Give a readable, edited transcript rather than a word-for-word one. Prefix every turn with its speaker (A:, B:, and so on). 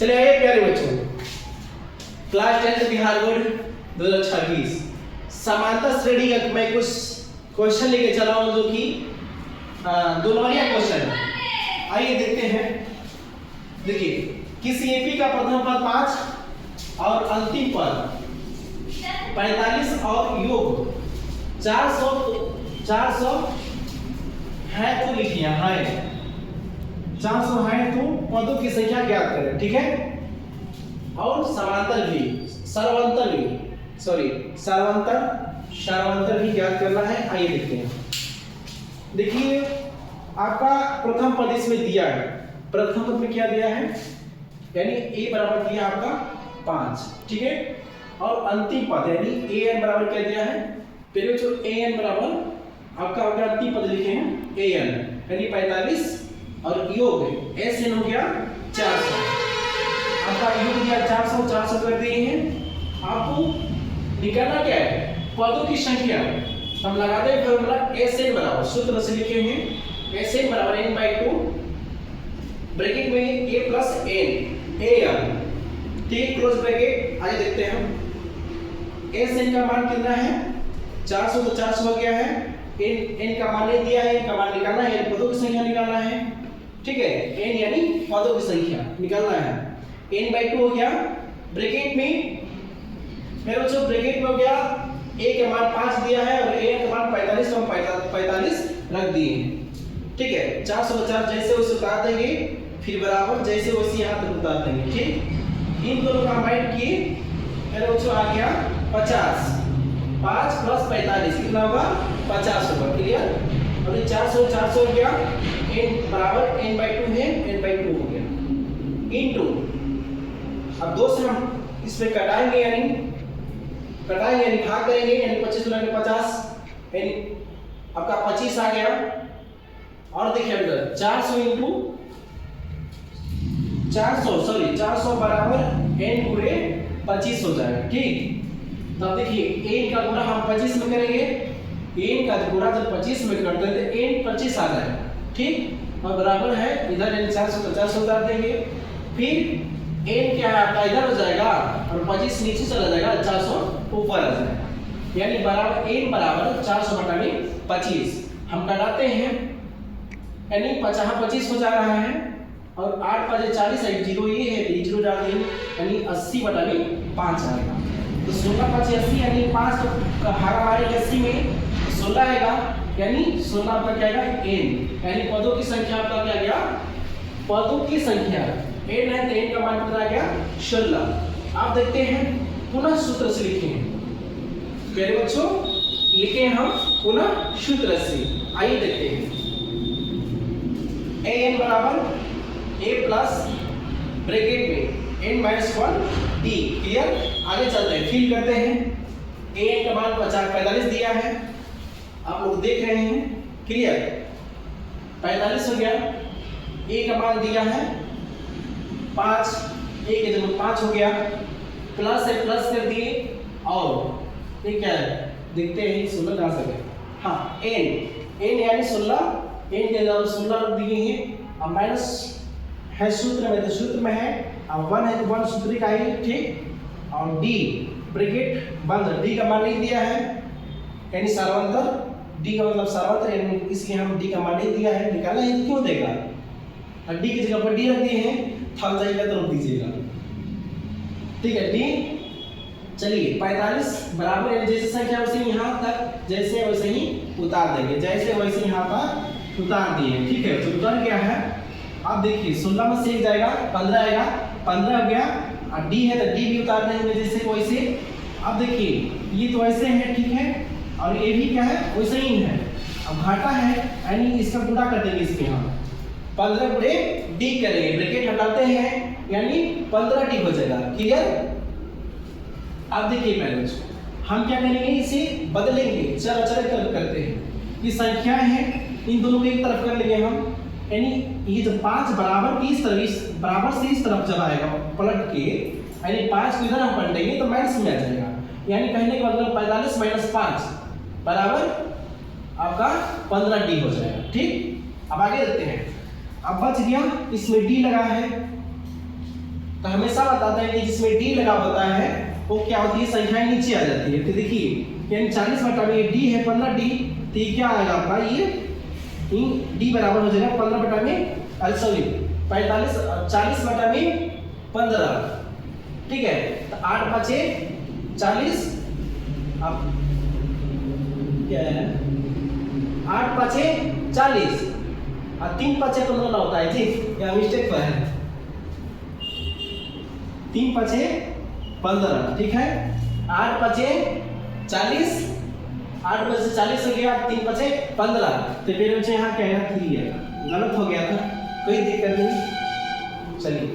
A: चलिए आइए प्यारे बच्चों, क्लास 10 बिहार बोर्ड 2026 समांतर श्रेणी का मैं कुछ क्वेश्चन लेके चला हूं जो कि दोनों क्वेश्चन है। आइए देखते हैं। देखिए, किसी एपी का प्रथम पद 5 और अंतिम पद 45 और योग 400 है तो लिखिए है 400 है तो पदों की संख्या ज्ञात करें, ठीक है। और समांतर भी सर्वांतर भी ज्ञात करना है। आइए देखते हैं। देखिए, आपका प्रथम पद इसमें दिया है। प्रथम पद में क्या दिया है, यानी a बराबर दिया आपका 5, ठीक है। और अंतिम पद यानी an बराबर क्या दिया है, पहले जो an बराबर आपका अंतिम पद लिखे हैं an यानी 45 और योग SN हो गया 400। आपका योग दिया 400 कर दिए हैं। आपको निकालना क्या है, पदों की संख्या। हम लगाते हैं फॉर्मूला SN बराबर, सूत्र से लिखे हैं SN बराबर n/2 ब्रैकेट में a प्लस n an, ठीक, क्लोज ब्रैकेट। आइए देखते हैं हम SN का मान कितना है 400, तो 400 हो गया है। n का मान नहीं दिया है, n का मान निकालना है, पदों की संख्या निकालना है, ठीक है। n यानी पदों की संख्या निकालना है। n/2 हो गया ब्रैकेट में, मेरे बच्चों ब्रैकेट में हो गया a का मान 5 दिया है और a का मान 45, तो हम 45 रख दिए, ठीक है। 450 जैसे वैसे उतार देंगे, फिर बराबर जैसे वैसे यहाँ तक उतार देंगे, ठीक। इन दोनों का माइंड किए, मेरे बच्चों आ गया 50, 5 प्लस 45 कितना होगा 50 होगा, क्लियर। और ये 400 हो गया, n बराबर n/2 है, n/2 हो गया इनटू। अब 2 से हम इसमें कटाएंगे यानी भाग करेंगे, यानी 25 गुना 50 यानी आपका 25 आ गया। और देखिए अंदर 400 बराबर n गुणे 25 हो जाएगा, ठीक। तब देखिए n का गुणा हम 25 में करेंगे, n का गुणा जब 25 में करते हैं तो n 25 आ जाएगा, ठीक। और बराबर है इधर n 450 उतार देंगे, फिर n क्या है आपका इधर हो जाएगा और 25 नीचे चला जाएगा, 400 ऊपर आ जाएगा। यानी बराबर n बराबर 400 बटा 25 हम कटाते हैं, यानी 25 हो जा रहा है और 8 5 40 है, 0 ये है, 0 डाल देंगे यानी 80 बटा 5 आएगा। तो 16 5 80 यानी 5 का भाग हमारे 80 में 16 आएगा, यानी 16 आपका क्या आएगा n, यानी पदों की संख्या आपका क्या गया, पदों की संख्या n है तो n का मान कितना आ गया 16। आप देखते हैं पुनः सूत्र से लिखे हैं मेरे बच्चों, लिखे हम पुनः सूत्र से। आइए देखते हैं an बराबर a प्लस ब्रैकेट में n-1 d, क्लियर। आगे चलते हैं, फिल करते हैं। an का मान 45 दिया है, आप लोग देख रहे हैं, क्लियर। 45 हो गया, a का मान दिया है 5, a के जगह 5 हो गया, प्लस है प्लस कर दिए, और ये क्या है देखते हैं 16 कहां से गया, हाँ n यानी 16, n के जगह 16 रख दिए हैं। अब माइनस है सूत्र में, तो सूत्र में है, अब 1 है तो 1 सूत्र का ही, ठीक। और d ब्रैकेट बंद, d का मान नहीं दिया है यानी सर्वांतर, d का मतलब सर्वांतर, यानी इसलिए हम d का मान नहीं दिया है, निकालना है तो क्यों देगा। अब d की जगह पर d रख दिए हैं, थक जाएगा तो रख दीजिएगा, ठीक है। d चलिए 45 बराबर यानी जैसे संख्या वैसे यहाँ तक जैसे वैसे ही उतार देंगे, जैसे वैसे यहाँ पर उतार दिए, ठीक है। तो उतर गया है। अब देखिए 16 में से 1 जाएगा 15 आएगा, 15 हो गया, और d है तो d भी उतार देंगे जैसे वैसे। अब देखिए ये तो ऐसे है, ठीक है, और ये भी क्या है वैसे ही है। अब घाटा है यानी इसका गुणा कर देंगे इसके यहाँ, 15 गुणे d करेंगे, ब्रैकेट हटाते हैं यानी 15d हो जाएगा, क्लियर। अब देखिए पहले हम क्या करेंगे, इसे बदलेंगे, चर अचर करते हैं। ये संख्याएं हैं, इन दोनों को एक तरफ कर लेंगे हम, यानी ये जब 5 बराबर से इस तरफ जब आएगा पलट के, यानी 5 को इधर हम पलटेंगे तो माइनस में आ जाएगा, यानी कहने का मतलब 45 - 5 बराबर आपका 15d हो जाएगा, ठीक। अब आगे देखते हैं, अब बच गया इसमें d लगा है, तो हमेशा बताता है कि जिसमें डी लगा होता है वो क्या होती है, संख्याएं नीचे आ जाती है। तो देखिए यानी 40 बटा में ये डी है 15 डी, तो ये क्या आएगा आपका, ये डी बराबर हो जाएगा 15 बटा में सॉरी 45 40 बटा में 15, ठीक है। तो 8 5 40, अब क्या है 8 5 40 और 3 5 15 होता है जी, या मिस्टेक हुआ है, 3 5 15, ठीक है। 8 5 40, 8 5 से 40 हो गया, 3 5 15, तो मेरे मुझे यहाँ कहना 3 है, गलत हो गया था, कोई दिक्कत नहीं, चलिए।